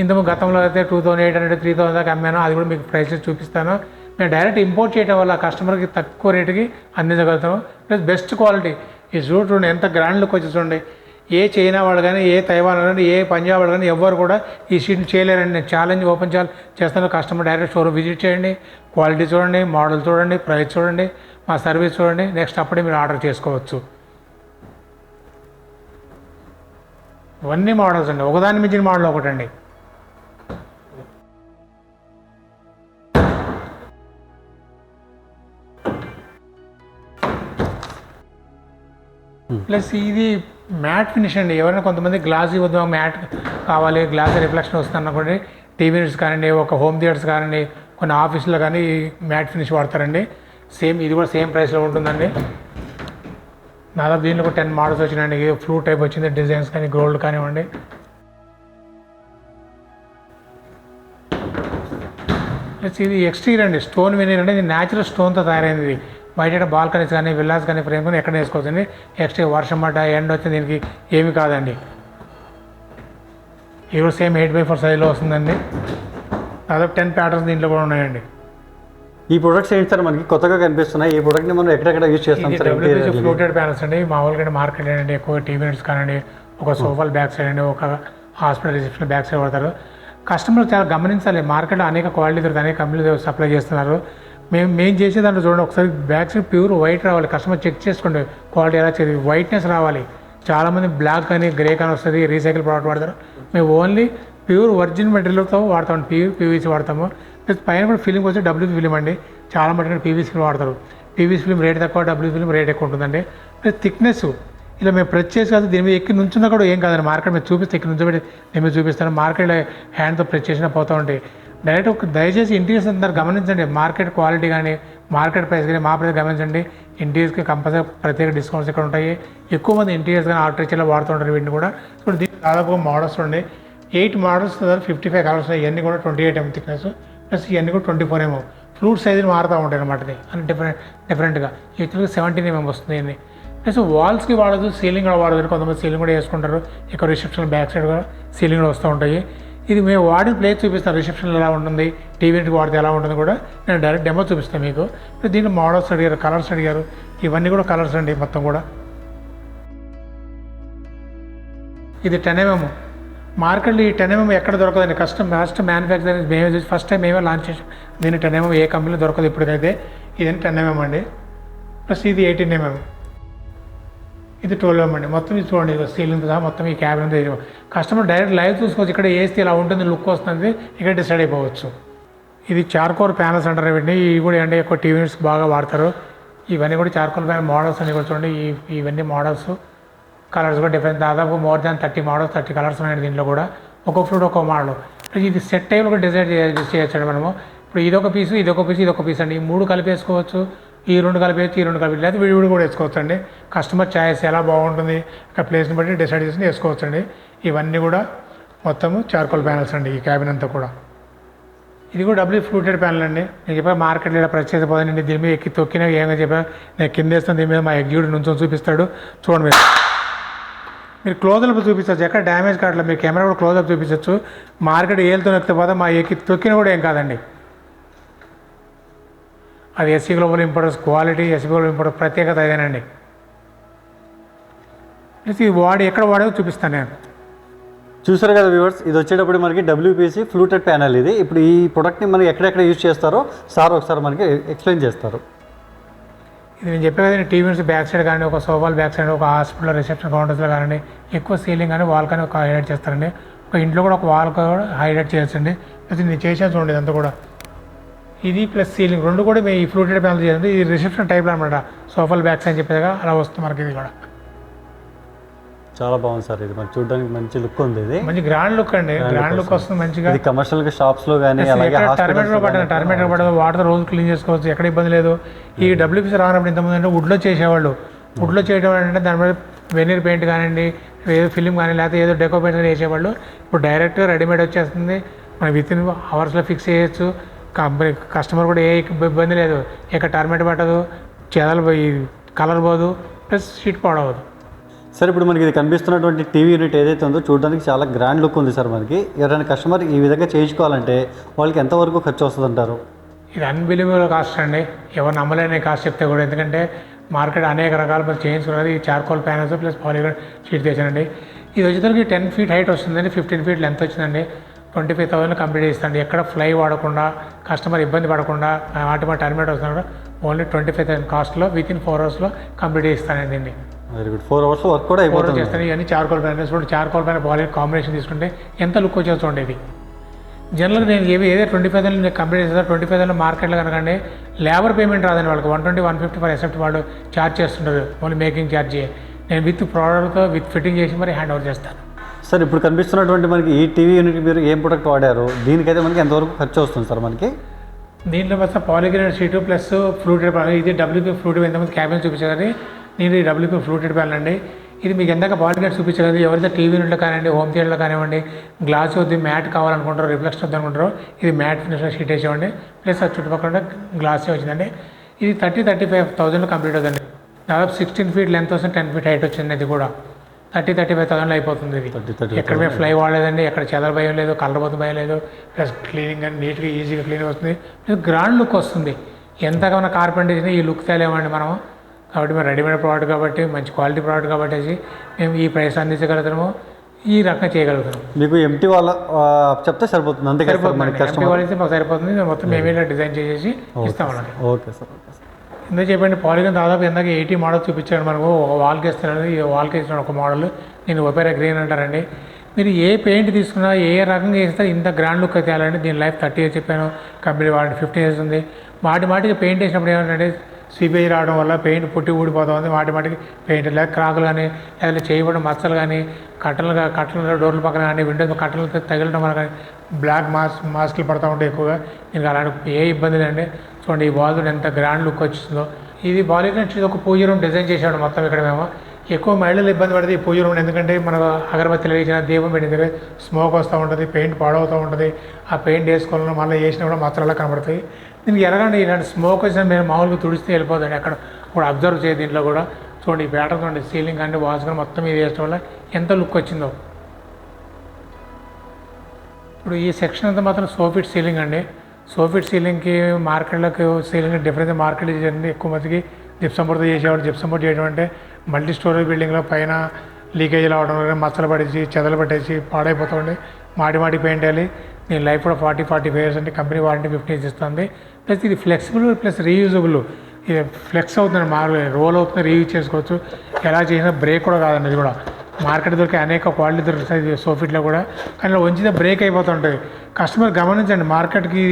ఇంతకు గతంలో అయితే 2800, 3000 దాకా అమ్మాను. అది కూడా మీకు ప్రైసెస్ చూపిస్తాను. మేము డైరెక్ట్ ఇంపోర్ట్ చేయడం వల్ల కస్టమర్కి తక్కువ రేటుకి అందించగలుగుతాము. Plus best quality. ఈ షూట్ చూడండి ఎంత గ్రాండ్ లుక్ వచ్చి చూడండి. ఏ చైనా వాళ్ళు కానీ, ఏ తైవాన్ కానీ, ఏ పంజాబ్ వాళ్ళు కానీ ఎవ్వరు కూడా ఈ షీట్ని చేయలేరండి. నేను ఛాలెంజ్ ఓపెన్ చేస్తాను. కస్టమర్ డైరెక్ట్ షోరూమ్ విజిట్ చేయండి, క్వాలిటీ చూడండి, మోడల్ చూడండి, ప్రైస్ చూడండి, మా సర్వీస్ చూడండి. నెక్స్ట్ అప్పుడే మీరు ఆర్డర్ చేసుకోవచ్చు. ఇవన్నీ మోడల్స్ అండి, ఒకదాని మించిన మోడల్ ఒకటండి. ప్లస్ ఇది మ్యాట్ ఫినిష్ అండి. ఎవరైనా కొంతమంది గ్లాసీ వద్దు మ్యాట్ కావాలి, గ్లాసీ రిఫ్లెక్షన్ వస్తుంది అనుకోండి, టీవీ యూనిట్స్ కానివ్వండి, ఒక హోమ్ థియేటర్స్ కానివ్వండి, కొన్ని ఆఫీసులో కానీ మ్యాట్ ఫినిష్ వాడతారండి. సేమ్ ఇది కూడా సేమ్ ప్రైస్లో ఉంటుందండి. దాదాపు దీంట్లో కూడా 10 మోడల్స్ వచ్చినాయండి. ఫ్లూ టైప్ వచ్చింది, డిజైన్స్ కానీ గోల్డ్ కానివ్వండి. ప్లస్ ఇది ఎక్స్టీరియర్ అండి. స్టోన్ వెనీర్ అంటే ఇది న్యాచురల్ స్టోన్తో తయారైంది. ఇది బయట బాల్కనీస్ కానీ విల్లాస్ కానీ ఫ్రేమ్ కానీ ఎక్కడ వేసుకోవచ్చండి. ఎక్స్ట్రా వర్షం పడ్డ ఎండ వచ్చి దీనికి ఏమి కాదండి. ఇది కూడా సేమ్ 8x4 సైజ్లో వస్తుందండి. దాదాపు 10 ప్యాటర్న్స్ దీంట్లో కూడా ఉన్నాయండి. ఈ ప్రొడక్ట్స్ ఏంటి సార్ మనకి కొత్తగా కనిపిస్తున్నాయి? ఈ ప్రొడక్ట్ని మనం ఎక్కడెక్కడ యూజ్ చేస్తాం సార్? WPC ఫ్లోటెడ్ ప్యానల్స్ అండి. మామూలుగా మార్కెట్ ఏంటంటే ఎక్కువ టీవీ యూనిట్స్ కానివ్వండి, ఒక సోఫాల్ బ్యాక్ సైడ్ అండి, ఒక హాస్పిటల్ రిసెప్షన్ బ్యాక్ సైడ్ పడతారు. కస్టమర్లు చాలా గమనించాలి. మార్కెట్లో అనేక క్వాలిటీ దొరుకుతాయి, అనేక కంపెనీలు సప్లై చేస్తున్నారు. మేము చేసే దాంట్లో చూడండి ఒకసారి బ్యాక్ సైడ్ ప్యూర్ వైట్ రావాలి. కస్టమర్ చెక్ చేసుకోండి క్వాలిటీ ఎలా చేయాలి, వైట్నెస్ రావాలి. చాలామంది బ్లాక్ కానీ గ్రే కానీ వస్తుంది, రీసైకిల్ ప్రోడక్ట్ వాడతారు. మేము ఓన్లీ ప్యూర్ ఒరిజినల్ మెటీరియల్తో వాడతామండి. పీవీసీ వాడతాము. ప్లస్ పైన కూడా ఫిలిం వచ్చి డబ్ల్యూసీ ఫిలిం అండి. చాలా మటుకు పీవీసీ ఫిలిం వాడతారు. పీవీసీ ఫిలిం రేట్ తక్కువ, డబ్ల్యూసీ ఫిలిం రేట్ ఎక్కువ ఉంటుందండి. ప్లస్ థిక్నెస్ ఇలా మేము ప్రెస్ చేసి కాదు, దీని మీద ఎక్కి నుంచున్నా కూడా ఏం కాదండి. మార్కెట్ మీద చూపిస్తే ఎక్కి నుంచోబెట్టి నేను మీద చూపిస్తాను. మార్కెట్లో హ్యాండ్తో ప్రెస్ చేసినా పోతూ ఉంటాయి. డైరెక్ట్ ఒక దయచేసి ఇంటీరియర్స్ అందరు గమనించండి. మార్కెట్ క్వాలిటీ కానీ మార్కెట్ ప్రైస్ కానీ మా ప్రైస్ గమనించండి. ఇంటీరియర్స్కి కంపల్సరీ ప్రత్యేక డిస్కౌంట్స్ ఇక్కడ ఉంటాయి. ఎక్కువ మంది ఇంటీరియర్స్ కానీ ఆర్టిఫిషియల్లో వాడుతుంటారు వీటిని కూడా. ఇప్పుడు దీనికి దాదాపు మోడల్స్ ఉండి 8 మోడల్స్ 55 కలర్స్ ఉన్నాయి. ఇవన్నీ కూడా 28 mm థిక్నెస్ ప్లస్ ఇవన్నీ కూడా 24 mm. ఫ్లూట్ సైజులు మారుతూ ఉంటాయి అన్నమాట. ఇది అని డిఫరెంట్గా యాక్చువల్గా 17 mm వస్తుంది ఇవన్నీ. ప్లస్ వాల్స్కి వాడదు, సీలింగ్ కూడా వాడదు. కొంతమంది సీలింగ్ కూడా వేసుకుంటారు. ఇక్కడ రిసెప్షన్ బ్యాక్ సైడ్ కూడా సీలింగ్ కూడా వస్తూ ఉంటాయి. ఇది మేము వాడిన ప్లేస్ చూపిస్తాను. రిసెప్షన్లో ఎలా ఉంటుంది, టీవీకి వాడితే ఎలా ఉంటుంది కూడా నేను డైరెక్ట్ డెమో చూపిస్తాను మీకు. దీంట్లో మోడల్స్ అడిగారు, కలర్స్ అడిగారు. ఇవన్నీ కూడా కలర్స్ అండి మొత్తం కూడా. ఇది 10 mm. మార్కెట్లో ఈ 10 mm ఎక్కడ దొరకదండి. ఫస్ట్ మ్యానుఫ్యాక్చర్ మేమే చూసి ఫస్ట్ టైం మేమే లాంచ్ చేసాం. దీన్ని 10 mm ఏ కంపెనీలో దొరకదు ఇప్పటికైతే. ఇదని 10 mm అండి. ప్లస్ ఇది 18 mm. ఇది 12 mm అండి. మొత్తం ఇది చూడండి, సీలింగ్ సహా మొత్తం ఈ క్యాబిన్ అంతా కస్టమర్ డైరెక్ట్ లైవ్ చూసుకోవచ్చు. ఇక్కడ వేస్తే ఇలా ఉంటుంది, లుక్ వస్తుంది, ఇక్కడ డిసైడ్ అయిపోవచ్చు. ఇది చార్కోల్ ప్యానల్స్ అంటారు వీటిని. ఇవి కూడా అంటే ఎక్కువ టీవీ యూనిట్స్ బాగా వాడతారు. ఇవన్నీ కూడా చార్కోల్ ప్యానల్ మోడల్స్ అన్ని కూడా చూడండి. ఇవన్నీ మోడల్స్, కలర్స్ కూడా డిఫరెంట్. దాదాపు మోర్ దాన్ 30 మోడల్స్, 30 కలర్స్ ఉన్నాయి దీంట్లో కూడా. ఒక్కొక్క ఫ్రూట్ ఒక్కొక్క మోడల్. ఇది సెట్ టైప్లో కూడా డిజైన్ చేయొచ్చండి మనము. ఇప్పుడు ఇదొక పీసు, ఇదొక పీసు, ఇదొక పీస్ అండి. ఈ 3 కలిపేసుకోవచ్చు. ఈ 2 కలిపేయచ్చు, ఈ 2 కలిపి లేదా విడివిడి కూడా వేసుకోవచ్చు అండి. కస్టమర్ చాయిస్ ఎలా బాగుంటుంది ఇక్కడ ప్లేస్ని బట్టి డిసైడ్ చేసి వేసుకోవచ్చు అండి. ఇవన్నీ కూడా మొత్తము చార్కోల్ ప్యానల్స్ అండి. ఈ క్యాబిన్ అంతా కూడా. ఇది కూడా డబ్ల్యూ ఫ్లూటెడ్ ప్యానల్ అండి. నేను చెప్పా మార్కెట్లో ఇలా ప్రెస్ చేసి పోదండి. దీని మీద ఎక్కి తొక్కినా ఏమైనా చెప్పా నేను కింద వేస్తాను. దీని మీద మా ఎగ్జిక్యూటివ్ నుంచి చూపిస్తాడు. చూడండి మీరు క్లోజ్అప్ చూపించవచ్చు. ఎక్కడ డ్యామేజ్ కావట్లేదు. మీరు కెమెరా కూడా క్లోజ్అప్ చూపించవచ్చు. మార్కెట్ ఏళ్ళతో ఎక్కితే పోతే మా ఎక్కి తొక్కినా కూడా ఏం కాదండి. అది SC global importers quality, SC global importer ప్రత్యేకత అదేనండి. ఇది ఎక్కడ వాడేదో చూపిస్తాను నేను. చూసారు కదా వ్యూవర్స్, ఇది వచ్చేటప్పుడు మనకి డబ్ల్యూపీసీ ఫ్లూటెడ్ ప్యానల్. ఇది ఇప్పుడు ఈ ప్రోడక్ట్ని మనం ఎక్కడెక్కడ యూజ్ చేస్తారో సార్ ఒకసారి మనకి ఎక్స్ప్లెయిన్ చేస్తారు. ఇది నేను చెప్పే కదండి, టీవీస్ బ్యాక్ సైడ్ కానీ, ఒక సోఫాల్ బ్యాక్ సైడ్, ఒక హాస్పిటల్ రిసెప్షన్ కౌంటర్స్లో కానీ ఎక్కువ సీలింగ్ కానీ వాల్ కానీ ఒక హైలైట్ చేస్తారండి. ఒక ఇంట్లో కూడా ఒక వాల్ కూడా హైలైట్ చేయొచ్చండి. అది నేను చేసాను చూడండి. ఇదంతా కూడా ఇది ప్లస్ సీలింగ్ 2 కూడా మేము ఈ ఫ్లూటెడ్ ప్యానల్ చేయండి. ఇది రిసెప్షన్ టైప్లో అనమాట. సోఫాల్ బ్యాక్స్ అని చెప్పేదిగా అలా వస్తుంది మనకి. ఇది కూడా చాలా బాగుంది సార్. ఇది మనకి చూడడానికి మంచి లుక్ ఉంది. ఇది మంచి గ్రాండ్ లుక్ అండి. గ్రాండ్ లుక్ వస్తుంది మంచిగా. ఇది కమర్షియల్ షాప్స్లో కానీ టర్మేటర్ పడదు, వాటర్ రోజు క్లీన్ చేసుకోవచ్చు, ఎక్కడ ఇబ్బంది లేదు. ఈ డబ్ల్యూపీసీ రానప్పుడు ఇంతకుముందు అంటే వుడ్లో చేసేవాళ్ళు. వుడ్లో చేయడం అంటే దాని మీద వెనీర్ పెయింట్ కానివ్వండి, ఏదో ఫిలిం కానీ లేకపోతే ఏదో డెకో పెయింట్ కానీ వేసేవాళ్ళు. ఇప్పుడు డైరెక్ట్ రెడీమేడ్ వచ్చేస్తుంది. మనం విత్ ఇన్ అవర్స్లో ఫిక్స్ చేయొచ్చు. కంపెనీ కస్టమర్ కూడా ఏ ఇబ్బంది లేదు. ఇక టర్మేట్ పట్టదు, చెదలు పోయి కలర్ పోదు, ప్లస్ షీట్ పాడవదు. సార్ ఇప్పుడు మనకి ఇది కనిపిస్తున్నటువంటి టీవీ యూనిట్ ఏదైతే ఉందో చూడడానికి చాలా గ్రాండ్ లుక్ ఉంది సార్. మనకి ఎవరైనా కస్టమర్ ఈ విధంగా చేయించుకోవాలంటే వాళ్ళకి ఎంతవరకు ఖర్చు వస్తుంది అంటారు? ఇది అన్బిలీవబుల్ కాస్ట్ అండి. ఎవరు నమ్మలేని కాస్ట్ చెప్తే కూడా. ఎందుకంటే మార్కెట్ అనేక రకాల చేయించుకున్నది. ఈ చార్కోల్ ప్యానల్స్ ప్లస్ పాలిగ్రాన్ షీట్ తెచ్చానండి. ఇది వచ్చేసరికి 10 feet హైట్ వస్తుందండి, 15 feet లెంత్ వచ్చిందండి. 25,000 కంప్లీట్ చేస్తాండి. ఎక్కడ ఫ్లై వాడకుండా, కస్టమర్ ఇబ్బంది పడకుండా, వాటి మా టర్మేట్ వస్తున్నారు. ఓన్లీ 25,000 కాస్ట్లో విత్ ఇన్ 4 hours కంప్లీట్ చేస్తానండి దీన్ని. Very good. 4 hours వర్క్ కూడా అయిపోతుంది. చేస్తాను. ఇవన్నీ చార్కోల్ ప్యానల్స్ కూడా. చార్కోల్ ప్యానల్ పాలి కాంబినేషన్ తీసుకుంటే ఎంత లుక్ వచ్చేది చూడండి. ఇది జనరల్గా నేను ఏదో 25,000 నేను కంప్లీట్ చేస్తాను. 25,000 మార్కెట్లో కనుకండి లేబర్ పేమెంట్ రాదండి వాళ్ళకి. 120, 150 ఫర్ ఎసెప్ట్ వాళ్ళు ఛార్జ్ చేస్తుంటారు. Only making charge. నేను విత్ ప్రోడక్ట్తో విత్ ఫిట్టింగ్ చేసి మరి హ్యాండ్ ఓవర్ చేస్తాను. సార్ ఇప్పుడు కనిపిస్తున్నటువంటి మనకి ఈ టీవీ యూనిట్ మీరు ఏం ప్రొడక్ట్ వాడారు, దీనికైతే మనకి ఎంతవరకు ఖర్చు వస్తుంది సార్ మనకి? దీంట్లో మొత్తం polygranite sheet plus fluted panel. ఇది డబ్ల్యూపీ ఫ్లూటెడ్ ఎంతమంది క్యాబిన్ చూపించారు. నేను ఈ డబ్ల్యూపీ ఫ్లూటెడ్ ప్యానల్ అండి. ఇది మీకు ఎందాక పాలిగ్రానైట్ చూపించలేదు. ఎవరైతే టీవీ యూనిట్లో కానివ్వండి, హోమ్ థియేటర్లో కానివ్వండి, గ్లాస్ వద్దు మ్యాట్ కావాలనుకుంటారో, రిఫ్లెక్షన్ వద్దు అనుకుంటారో, ఇది మ్యాట్ ఫినిష్ షీట్ వేసేవండి. ప్లస్ ఆ చుట్టుపక్కల గ్లాసే వచ్చిందండి. ఇది 35,000 కంప్లీట్ అవుతుంది. దాదాపు 16 feet లెంత్ వస్తుంది, 10 feet హైట్ వచ్చింది. అది కూడా 35,000 అయిపోతుంది. ఇది ఎక్కడ మేము ఫ్లై వాడలేదండి. ఎక్కడ చెదల భయం లేదు, కలర్ పోతు భయం లేదు. ప్లస్ క్లీనింగ్ అని నీట్గా ఈజీగా క్లీనింగ్ వస్తుంది. ప్లస్ గ్రాండ్ లుక్ వస్తుంది. ఎంతగానో కార్పెంటర్ చేసినా ఈ లుక్ తేలేమండి మనం. కాబట్టి మేము రెడీమేడ్ ప్రోడక్ట్ కాబట్టి, మంచి క్వాలిటీ ప్రోడక్ట్ కాబట్టి మేము ఈ ప్రైస్ అందించగలుగుతాము, ఈ రకంగా చేయగలుగుతాం. మీకు ఎంటీ వాళ్ళ చెప్తే సరిపోతుంది, అంతే సరిపోతుంది. ఎంటీ వాళ్ళు ఇస్తే మాకు సరిపోతుంది. మొత్తం మేమే డిజైన్ చేసి ఇస్తాం వాళ్ళకి. Okay sir. ఎందుకు చెప్పండి, పాలిగాన్ దాదాపు ఎందాక 80 మోడల్ చూపించాడు మనకు. ఒక వాల్కి వేస్తున్నాడు, ఈ వాల్కి వేస్తున్నాడు ఒక మోడల్. నేను ఒపేరా గ్రీన్ అంటారండి. మీరు ఏ పెయింట్ తీసుకున్నా ఏ రకంగా వేస్తే ఇంత గ్రాండ్ లుక్ అయితే తేయాలంటే దీని లైఫ్ 30 ఇయర్స్ చెప్పాను, కంపెనీ వాడిని 15 ఇయర్స్ ఉంది. మాటికి పెయింట్ వేసినప్పుడు ఏమంటే స్వీపేజ్ రావడం వల్ల పెయింట్ పుట్టి ఊడిపోతూ ఉంది. మాటికి పెయింట్ లేదా క్రాకులు కానీ లేదా చేయబడిన మచ్చలు కానీ కట్టలు డోర్ల పక్కన కానీ విండోస్ కట్టలు తగిలడం వల్ల కానీ బ్లాక్ మాస్కులు పడుతూ ఉంటాయి ఎక్కువగా. దీనికి అలాంటి ఏ ఇబ్బంది లేదండి. చూడండి ఈ బాల్ ఎంత గ్రాండ్ లుక్ వచ్చిందో. ఇది బాలీగ్రెన్స్ ఒక పూజ రూమ్ డిజైన్ చేసాడు మొత్తం. ఇక్కడ మేము ఎక్కువ మహిళలు ఇబ్బంది పడితే ఈ పూజ రూమ్, ఎందుకంటే మనకు అగరబత్తిలు వేసిన దీపం పెట్టిన స్మోక్ వస్తూ ఉంటుంది, పెయింట్ పాడవుతూ ఉంటుంది. ఆ పెయింట్ వేసుకోవాలన్నా మళ్ళీ వేసినా కూడా మచ్చలా కనబడుతాయి. దీనికి ఎలాగంటే ఇలాంటి స్మోక్ వచ్చినా మేము మామూలుగా తుడిస్తే వెళ్ళిపోతుంది, అక్కడ కూడా అబ్జర్వ్ చేయ. దీంట్లో కూడా చూడండి ఈ ప్యాటర్న్ చూడండి, సీలింగ్ కానీ వాల్స్ కానీ మొత్తం ఇది వేయడం వల్ల ఎంత లుక్ వచ్చిందో. ఇప్పుడు ఈ సెక్షన్ అంతా మాత్రం సోఫిట్ సీలింగ్ అండి. సోఫిట్ సీలింగ్కి మార్కెట్లోకి సీలింగ్ డిఫరెన్స్ మార్కెట్ చేయండి. ఎక్కువ మందికి జిప్సం బోర్డ్తో చేసేవాడు. జిప్సం బోర్డ్ చేయడం అంటే మల్టీ స్టోరేజ్ బిల్డింగ్లో పైన లీకేజీలు అవడం, మచ్చలు పడేసి చెదలు పట్టేసి పాడైపోతూ ఉండి మాటి పెయింట్ వేయాలి. దీని లైఫ్ కూడా 40-45 ఇయర్స్ అంటే కంపెనీ వారంటీ 15 ఇయర్స్ ఇస్తుంది. ప్లస్ ఇది ఫ్లెక్సిబుల్ ప్లస్ రీయూజబుల్. ఇది ఫ్లెక్స్ అవుతుంది, రోల్ అవుతుంది, రీయూజ్ చేసుకోవచ్చు. ఎలా చేసినా బ్రేక్ కూడా కాదండి. ఇది కూడా మార్కెట్ దొరికే అనేక క్వాలిటీ దొరుకుతాయి సోఫిట్లో కూడా, కానీ వంచితే బ్రేక్ అయిపోతుంటాయి. కస్టమర్ గమనించండి. మార్కెట్కి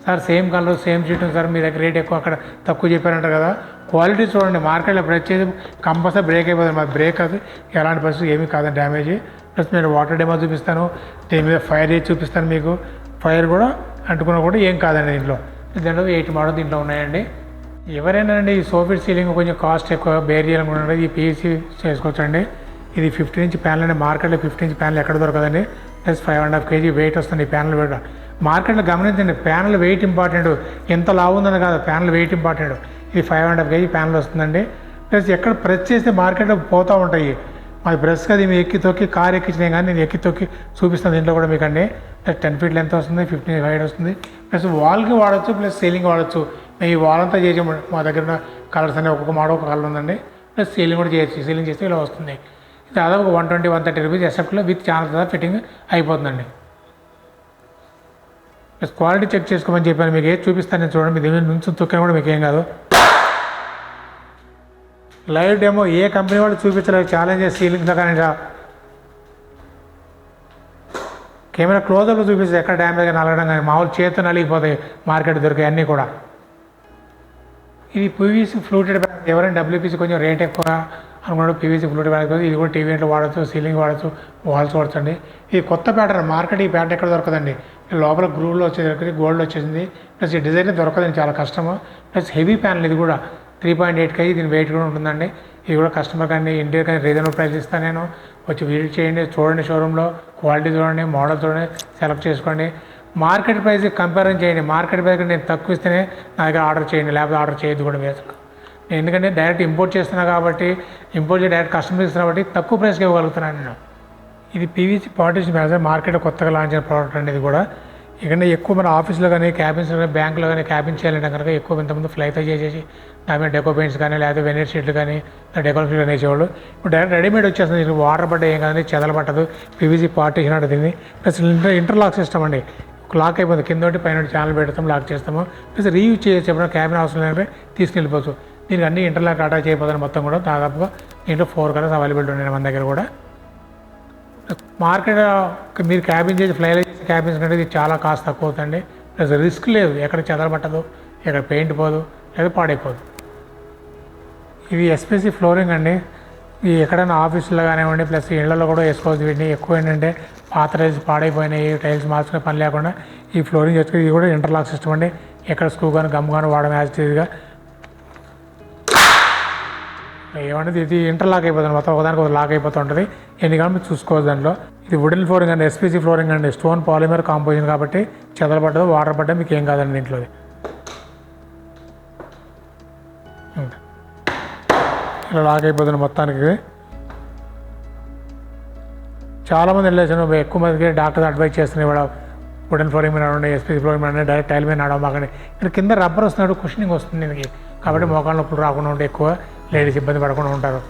sir same colour same sheet sir మీ దగ్గర రేట్ ఎక్కువ అక్కడ తక్కువ చెప్పారంటారు కదా, క్వాలిటీ చూడండి. మార్కెట్లో వచ్చేది కంపల్సరీ బ్రేక్ అయిపోతుంది. మాది బ్రేక్ కాదు, ఎలాంటి పరిస్థితి ఏమీ కాదండి డ్యామేజ్. ప్లస్ నేను వాటర్ డెమో చూపిస్తాను, దీని మీద ఫైర్ చేసి చూపిస్తాను మీకు. ఫైర్ కూడా అంటుకున్నా కూడా ఏం కాదండి. దీంట్లో 8 మోడల్ దీంట్లో ఉన్నాయండి. ఎవరైనా అండి ఈ సోఫిట్ సీలింగ్ కొంచెం కాస్ట్ ఎక్కువ బేర్ చేయాలనుకుంటే ఈ పీవీసీ చేసుకోవచ్చండి. ఇది 15 ఇంచ్ ప్యానల్ అండి. మార్కెట్లో 15 ఇంచ్ ప్యానల్ ఎక్కడ దొరకదండి. ప్లస్ 5.5 kg వెయిట్ వస్తుంది ఈ ప్యానల్ వెయిట్. మార్కెట్లో గమనించండి, ప్యానల్ వెయిట్ ఇంపార్టెంట్, ఎంత లావు ఉందని కాదు, ప్యానల్ వెయిట్ ఇంపార్టెంట్. ఇది 5.5 kg ప్యానల్ వస్తుందండి. ప్లస్ ఎక్కడ ప్రెస్ చేస్తే మార్కెట్లో పోతూ ఉంటాయి. మాది ప్రెస్ కదా, మేము ఎక్కి తొక్కి కార్ ఎక్కించినాయి కానీ నేను ఎక్కి తొక్కి చూపిస్తాను దీంట్లో కూడా మీకు అండి. ప్లస్ 10 feet లెంత్ వస్తుంది, 15 feet హైట్ వస్తుంది. ప్లస్ వాల్కి వాడచ్చు, ప్లస్ సీలింగ్ వాడచ్చు. మేము ఈ వాల్ అంతా చేసి మా దగ్గర కలర్స్ అనే ఒక్కొక్క మోడల్ ఒక కలర్ ఉందండి. ప్లస్ సీలింగ్ కూడా చేయొచ్చు. సీలింగ్ చేస్తే ఇలా వస్తుంది. దాదాపు 120-130 రూపీస్ ఎస్ఎఫ్ట్లో విత్ ఛానల్ ఫిట్టింగ్ అయిపోతుందండి. ప్లస్ క్వాలిటీ చెక్ చేసుకోమని చెప్పాను మీకు. ఏది చూపిస్తాను నేను చూడండి. మీ దీని నుంచి తొక్కినా కూడా మీకు ఏం కాదు. లైవ్ డెమో ఏ కంపెనీ వాళ్ళు చూపించలేదు. ఛాలెంజ్ సీలింగ్స్లో కానీ కెమెరా క్లోజర్లో చూపిస్తే ఎక్కడ డ్యామేజ్ నలగడం కానీ మామూలు చేతితో నలిగిపోతాయి మార్కెట్ దొరికాయి అన్నీ కూడా. ఇది పీవీసీ ఫ్లూటెడ్ బ్యాగ్. ఎవరైనా డబ్ల్యూపీసీ కొంచెం రేట్ ఎక్కువ అనుకున్నాడు పీవీసీ ఫ్లూటెడ్ బ్యాగ్. ఇది కూడా టీవీ ఇంట్లో వాడచ్చు, సీలింగ్ వాడచ్చు, వాల్స్ వాడచ్చండి. ఇది కొత్త ప్యాటర్న్. మార్కెట్ ఈ ప్యాటర్న్ ఎక్కడ దొరకదండి. లోపల గ్రూవ్లో వచ్చేసరికి గోల్డ్ వచ్చేసింది. ప్లస్ ఈ డిజైన్ దొరకదండి, చాలా కష్టము. Plus heavy panel. ఇది కూడా 3.8 kg దీని వెయిట్ కూడా ఉంటుందండి. ఇది కూడా కస్టమర్ కానీ ఇండియా కానీ రీజనబుల్ ప్రైస్ ఇస్తాను నేను. వచ్చి విజిట్ చేయండి, చూడండి షోరూంలో, క్వాలిటీ చూడండి, మోడల్ చూడండి, సెలెక్ట్ చేసుకోండి. మార్కెట్ ప్రైస్ కంపేర్ చేయండి. మార్కెట్ ప్రైస్ నేను తక్కువ ఇస్తేనే నా దగ్గర ఆర్డర్ చేయండి, లేకపోతే ఆర్డర్ చేయొద్దు కూడా మీరు. ఎందుకంటే డైరెక్ట్ ఇంపోర్ట్ చేస్తున్నా కాబట్టి, ఇంపోర్ట్ చేసి డైరెక్ట్ కస్టమర్ ఇస్తున్నా కాబట్టి తక్కువ ప్రైస్కి ఇవ్వగలుగుతున్నాను నేను. ఇది పీవీసీ పార్టీషన్ బ్యాగ్. మార్కెట్లో కొత్తగా లాంచ్ అయిన ప్రోడక్ట్ అండి ఇది కూడా. ఇక్కడ ఎక్కువ మన ఆఫీస్లో కానీ క్యాబిన్స్లో కానీ బ్యాంకులో కానీ క్యాబిన్ చేయాలంటే కనుక ఎక్కువ ఇంతకుముందు ఫ్లైతో చేసేసి దాని మీద డెకో పెయింట్స్ కానీ లేకపోతే వెనీర్ షీట్లు కానీ డెకో షీట్లు కానీ వేసేవాళ్ళు. ఇప్పుడు డైరెక్ట్ రెడీమేడ్ వచ్చేస్తుంది. దీనికి వాటర్ పడ్డ ఏం కానీ చెదలు పట్టదు. పీవీసీ పార్టీషన్ అంటే దీన్ని. ప్లస్ ఇంటర్లాక్ సిస్టమ్ అండి. లాక్ అయిపోతుంది, కింద పైన ఛానల్ పెడతాం, లాక్ చేస్తాము. ప్లస్ రీయూజ్ చేయొచ్చు. ఎప్పుడైనా క్యాబిన్ అవసరం లేదంటే తీసుకెళ్ళిపోవచ్చు. దీనికి అన్ని ఇంటర్లాక్ అటాచ్ అయిపోతుంది మొత్తం కూడా. దాదాపుగా దీంట్లో 4 కలర్స్ అవైలబిలిటీ ఉన్నాయి మన దగ్గర కూడా. మార్కెట్ మీరు క్యాబిన్ చేసి ఫ్లైలో చేసి క్యాబిన్స్ కంటే ఇది చాలా కాస్ట్ తక్కువ అవుతుంది. ప్లస్ రిస్క్ లేదు, ఎక్కడ చెదలు పట్టదు, ఎక్కడ పెయింట్ పోదు, లేదా పాడైపోదు. ఇది ఎస్పీసీ ఫ్లోరింగ్ అండి. ఈ ఎక్కడైనా ఆఫీసులో కానివ్వండి, ప్లస్ ఇళ్లలో కూడా వేసుకోవచ్చు. వీటిని ఎక్కువ ఏంటంటే పాత టైల్స్ పాడైపోయినాయి, టైల్స్ మార్చుకునే పని లేకుండా ఈ ఫ్లోరింగ్ చేసుకుని. ఇది కూడా ఇంటర్లాక్ సిస్టమ్ అండి. ఎక్కడ స్క్రూ కానీ గమ్ కానీ వాడడం యాజిటీగా ఏమంటే ఇది ఇంటర్లాక్ అయిపోతుంది మొత్తం, ఒకదానికి ఒక లాక్ అయిపోతూ ఉంటుంది. ఎన్ని కానీ మీరు చూసుకోవచ్చు దాంట్లో. ఇది వుడెన్ ఫ్లోరింగ్ అండి, ఎస్పీసీ ఫ్లోరింగ్ అండి. స్టోన్ పాలిమర్ కాంపోజిషన్ కాబట్టి చెదలు పడ్డదు, వాటర్ పడ్డా మీకు ఏం కాదండి దీంట్లో. ఇలా లాక్ అయిపోతుంది మొత్తానికి. చాలామంది వెళ్ళేసాను, ఎక్కువ మందికి డాక్టర్స్ అడ్వైజ్ చేస్తున్నాయి కూడా వుడెన్ ఫ్లోరింగ్ మీద నడవండి, ఎస్పీసీ ఫ్లోరింగ్ మీద డైరెక్ట్ టైల్ మీద నడవమాకండి. ఇక్కడ కింద రబ్బర్ వస్తున్నాడు, కుషనింగ్ వస్తుంది దీనికి. కాబట్టి మోకాళ్ళ నొప్పులు రాకుండా ఉంటే ఎక్కువ లేడీస్ ఇబ్బంది పడకుండా ఉంటారు.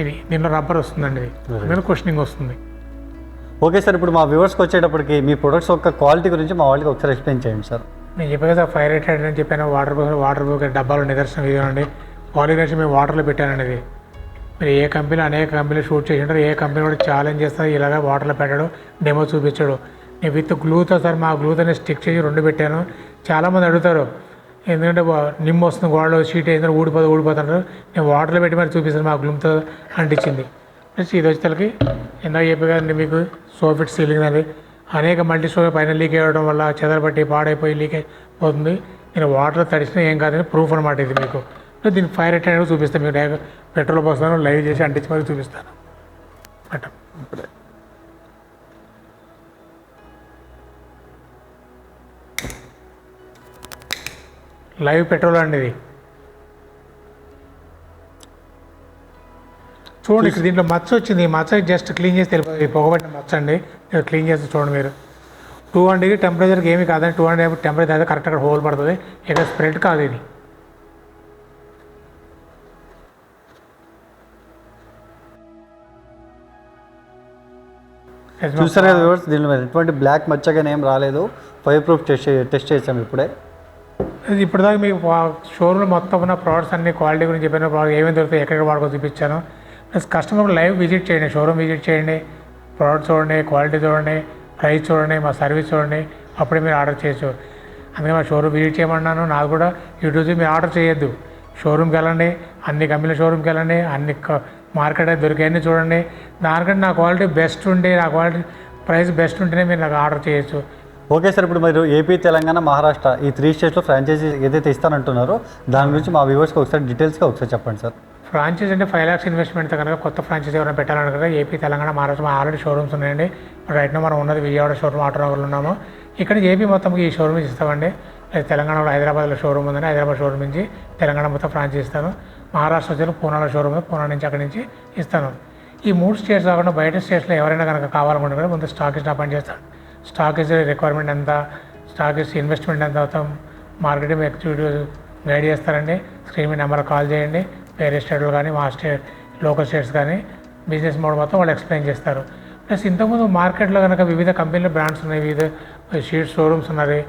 ఇది దీంట్లో రబ్బర్ వస్తుందండి, ఇది మీద కుషనింగ్ వస్తుంది. ఓకే సార్, ఇప్పుడు మా వ్యూవర్స్కి వచ్చేటప్పటికి మీ ప్రొడక్ట్స్ యొక్క క్వాలిటీ గురించి మా వాళ్ళకి ఒకసారి ఎక్స్ప్లెయిన్ చేయండి సార్. నేను చెప్పాను సార్, ఫైర్ రేటెడ్ అని చెప్పాను. వాటర్ ప్రూఫ్ డబ్బాలు నిదర్శనం ఇదిగోండి. పాలిగ్రెన్స్ మేము వాటర్లో పెట్టానండి. ఇది మీరు ఏ కంపెనీ అనేక కంపెనీలు షూట్ చేసి ఉంటారు, ఏ కంపెనీ కూడా ఛాలెంజ్ చేస్తారు, ఇలాగ వాటర్లో పెట్టాడు, డెమో చూపించాడు. నేను విత్ గ్లూతో సార్ మా గ్లూతోనే స్టిక్ చేసి 2 పెట్టాను. చాలామంది అడుగుతారు, ఎందుకంటే నిమ్మ వస్తుంది గోడలో షీట్ అయిందో ఊడిపోతుంటారు. నేను వాటర్లో పెట్టి మరి చూపిస్తాను మా గ్లూమ్తో అంటించింది. ప్లస్ ఇది వచ్చేసరికి ఇందాక చెప్పే కదండి మీకు సోఫిట్ సీలింగ్ అది అనేక మల్టీ స్టోరీ పైన లీక్ అవ్వడం వల్ల చెదరబట్టి పాడైపోయి లీక్ అయిపోతుంది. నేను వాటర్ తడిసినా ఏం కాదని ప్రూఫ్ అనమాట ఇది మీకు. దీన్ని ఫైర్ రేట్ అనేది చూపిస్తాను మీకు. పెట్రోల్ పోస్తాను, లైవ్ చేసి అంటించి మరి చూపిస్తాను. ఇప్పుడే లైవ్ పెట్రోల్ అండి ఇది. చూడండి ఇక్కడ దీంట్లో మచ్చ వచ్చింది. ఈ మచ్చ జస్ట్ క్లీన్ చేసి తెలియదు, పొగబట్టిన మచ్చ అండి. క్లీన్ చేస్తే చూడండి మీరు. 200 డిగ్రీ టెంపరేచర్కి ఏమీ కాదండి. 200 టెంపరేచర్ అయితే కరెక్ట్ అక్కడ హోల్ పడుతుంది. ఇక్కడ స్ప్రెడ్ కాదు ఇది. చూసారు కదా వ్యూవర్స్, దీనిలో ఎటువంటి బ్లాక్ మచ్చగానే ఏం రాలేదు. ఫైర్ ప్రూఫ్ టెస్ట్ చేసాము ఇప్పుడే. ఇప్పటిదాకా మీకు షోరూమ్లో మొత్తం ఉన్న ప్రోడక్ట్స్ అన్ని క్వాలిటీ గురించి చెప్పిన ప్రోడక్ట్ ఏమేమి దొరుకుతాయి, ఎక్కడెక్కడ వాడుకో చూపించాను. ప్లస్ కస్టమర్ లైవ్ విజిట్ చేయండి, షోరూమ్ విజిట్ చేయండి, ప్రోడక్ట్ చూడండి, క్వాలిటీ చూడండి, ప్రైస్ చూడండి, మా సర్వీస్ చూడండి, అప్పుడే మీరు ఆర్డర్ చేయొచ్చు. అందుకే మా షోరూమ్ విజిట్ చేయమన్నాను. నాకు కూడా యూట్యూబ్ మీరు ఆర్డర్ చేయొద్దు. షోరూమ్కి వెళ్ళండి, అన్ని కంపెనీల షోరూమ్కి వెళ్ళండి, అన్ని మార్కెట్ అయితే దొరికాయని చూడండి. దానికంటే నా క్వాలిటీ బెస్ట్ ఉంటే, నా క్వాలిటీ ప్రైస్ బెస్ట్ ఉంటేనే మీరు నాకు ఆర్డర్ చేయొచ్చు. ఓకే సార్, ఇప్పుడు మీరు ఏపీ, తెలంగాణ, మహారాష్ట్ర ఈ 3 స్టేట్స్లో ఫ్రాంచైజీ ఏదైతే ఇస్తానంటున్నారో దాని గురించి మా వ్యూవర్స్కి ఒకసారి డీటెయిల్స్గా ఒకసారి చెప్పండి సార్. ఫ్రాంచైజ్ అంటే 5 lakhs ఇన్వెస్ట్మెంట్తో కనుక కొత్త ఫ్రాంచైజీ ఎవరైనా పెట్టాలని కనుక AP, Telangana, Maharashtra already showrooms ఉన్నాయండి. ఇప్పుడు రైట్ మనం ఉన్నది విజయవాడ షోరూమ్, ఆటోనగర్లో ఉన్నాము. ఇక్కడ ఏపీ మొత్తం ఈ షోరూమ్ ఇస్తామండి. తెలంగాణలో హైదరాబాద్లో షోరూమ్ ఉందండి, హైదరాబాద్ షోరూమ్ నుంచి తెలంగాణ మొత్తం ఫ్రాంచైజీ ఇస్తాను. మహారాష్ట్ర వచ్చి పూనాలో షోరూమ్ ఉంది, పూనా నుంచి అక్కడి నుంచి ఇస్తాను. ఈ 3 స్టేట్స్ కాకుండా బయట స్టేట్స్లో ఎవరైనా కనుక కావాలనుకుంటే కూడా ముందు స్టాకిస్ట్ అపాయింట్ చేస్తాను. స్టాకిస్ట్ రిక్వైర్మెంట్ ఎంత, స్టాకిస్ట్ ఇన్వెస్ట్మెంట్ ఎంత అవుతాం, మార్కెటింగ్ ఎగ్జిక్యూటివ్ గైడ్ చేస్తారండి. స్క్రీన్ మీద నెంబర్ కాల్ చేయండి. వేరే స్టేట్లో కానీ మా స్టేట్ లోకల్ స్టేట్స్ కానీ బిజినెస్ మోడ్ మొత్తం వాళ్ళు ఎక్స్ప్లెయిన్ చేస్తారు. ప్లస్ ఇంతకుముందు మార్కెట్లో కనుక వివిధ కంపెనీల బ్రాండ్స్ ఉన్నాయి, వివిధ షీట్ షోరూమ్స్ ఉన్నాయి.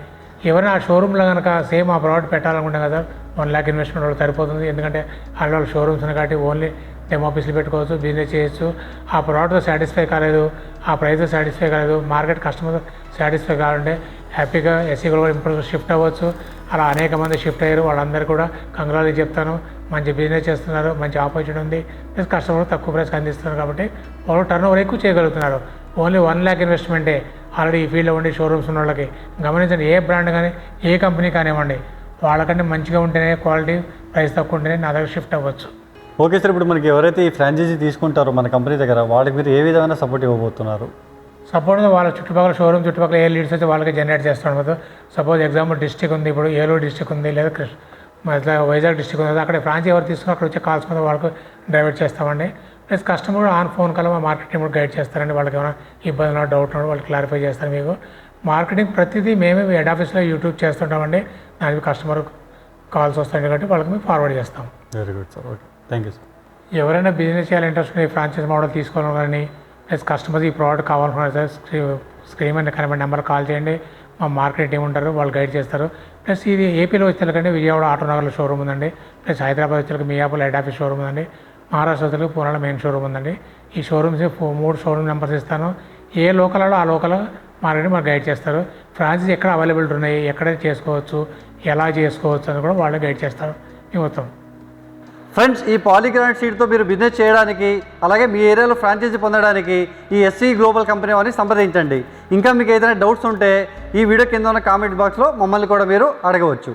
ఎవరైనా ఆ షోరూంలో కనుక సేమ్ ఆ ప్రోడక్ట్ పెట్టాలనుకుంటే కదా 1 lakh ఇన్వెస్ట్మెంట్ వాళ్ళు సరిపోతుంది. ఎందుకంటే వాళ్ళ షోరూమ్స్ ఉన్నాయి కాబట్టి ఓన్లీ డెమో ఆఫీస్లు పెట్టుకోవచ్చు, బిజినెస్ చేయొచ్చు. ఆ ప్రోడక్ట్తో సాటిస్ఫై కాలేదు, ఆ ప్రైస్తో సాటిస్ఫై కాలేదు, మార్కెట్ కస్టమర్ సాటిస్ఫై కావాలంటే హ్యాపీగా ఎస్సీ కూడా ఇప్పుడు షిఫ్ట్ అవ్వచ్చు. అలా అనేక మంది షిఫ్ట్ అయ్యారు. వాళ్ళందరూ కూడా కంగ్రాచులేట్ చెప్తాను. మంచి బిజినెస్ చేస్తున్నారు, మంచి ఆపర్చునిటీ ఉంది, ప్లస్ కస్టమర్ తక్కువ ప్రైస్కి అందిస్తున్నారు కాబట్టి వాళ్ళు టర్న్ ఓవర్ ఎక్కువ చేయగలుగుతున్నారు. ఓన్లీ 1 lakh ఇన్వెస్ట్మెంటే ఆల్రెడీ ఈ ఫీల్డ్లో ఉండి షోరూమ్స్ ఉన్న వాళ్ళకి. గమనించండి, ఏ బ్రాండ్ కానీ ఏ కంపెనీ కానివ్వండి, వాళ్ళకంటే మంచిగా ఉంటేనే క్వాలిటీ, ప్రైస్ తక్కువ ఉంటేనే నా దగ్గర షిఫ్ట్ అవ్వచ్చు. ఓకే సార్, ఇప్పుడు మనకి ఎవరైతే ఈ ఫ్రాంచైజీ తీసుకుంటారో మన కంపెనీ దగ్గర వాళ్ళకి మీరు ఏ విధమైన సపోర్ట్ ఇవ్వబోతున్నారు? సపోజ్ వాళ్ళ చుట్టుపక్కల షోరూమ్ చుట్టుపక్కల ఏ లీడ్స్ అయితే వాళ్ళకి జనరేట్ చేస్తాను కదా. సపోజ్ ఎగ్జాంపుల్ డిస్ట్రిక్ట్ ఉంది, ఇప్పుడు ఏలూరు డిస్ట్రిక్ట్ ఉంది, లేదా ఇట్లా వైజాగ్ డిస్ట్రిక్ట్ ఉంది, అక్కడ ఫ్రాంచైజీ ఎవరు తీసుకుని అక్కడ వచ్చే కాల్స్ మీద వాళ్ళకు డైవర్ట్ చేస్తామండి. Plus customer on phone call మా మార్కెటింగ్ కూడా గైడ్ చేస్తారండి. వాళ్ళకి ఏమైనా ఇబ్బంది ఉన్నా డౌట్ ఉన్నా వాళ్ళు క్లారిఫై చేస్తారు. మీకు మార్కెటింగ్ ప్రతిదీ మేమే హెడ్ ఆఫీస్లో యూట్యూబ్ చేస్తుంటామండి. దానికి కస్టమర్ కాల్స్ వస్తాయి కాబట్టి వాళ్ళకి మేము ఫార్వర్డ్ చేస్తాం. Very good sir, okay, thank you sir. ఎవరైనా బిజినెస్ చేయాలి ఇంట్రెస్ట్ ఉంటే ఫ్రాంచైజ్ మోడల్ తీసుకోవాలి కానీ ప్లస్ కస్టమర్స్ ఈ ప్రోడక్ట్ కావాలనుకున్నారు సార్ స్క్రీన్ మీద కనబడి నెంబర్ కాల్ చేయండి. మా మార్కెట్ టీం ఉంటారు, వాళ్ళు గైడ్ చేస్తారు. ప్లస్ ఇది ఏపీలో వచ్చేకంటే విజయవాడ ఆటోనగర్లో షోరూమ్ ఉందండి. ప్లస్ హైదరాబాద్ వచ్చేకి మియాపూర్ హెడ్ ఆఫీస్ షోరూమ్ ఉందండి. మహారాష్ట్ర వచ్చేకి పూనాలో మెయిన్ షోరూమ్ ఉందండి. ఈ షోరూమ్స్ 3 షోరూమ్ నెంబర్స్ ఇస్తాను. ఏ లోకల్లో ఆ లోకల్ మార్కెట్ మాకు గైడ్ చేస్తారు. ఫ్రాంచైజ్ ఎక్కడ అవైలబిలిటీ ఉన్నాయి, ఎక్కడ చేసుకోవచ్చు, ఎలా చేసుకోవచ్చు అని కూడా వాళ్ళు గైడ్ చేస్తారు. ఈ మొత్తం ఫ్రెండ్స్, ఈ పాలీగ్రానైట్ షీట్తో మీరు బిజినెస్ చేయడానికి అలాగే మీ ఏరియాలో ఫ్రాంచైజీ పొందడానికి ఈ ఎస్సీ గ్లోబల్ కంపెనీ వారిని సంప్రదించండి. ఇంకా మీకు ఏదైనా డౌట్స్ ఉంటే ఈ వీడియో కింద ఉన్న కామెంట్ బాక్స్లో మమ్మల్ని కూడా మీరు అడగవచ్చు.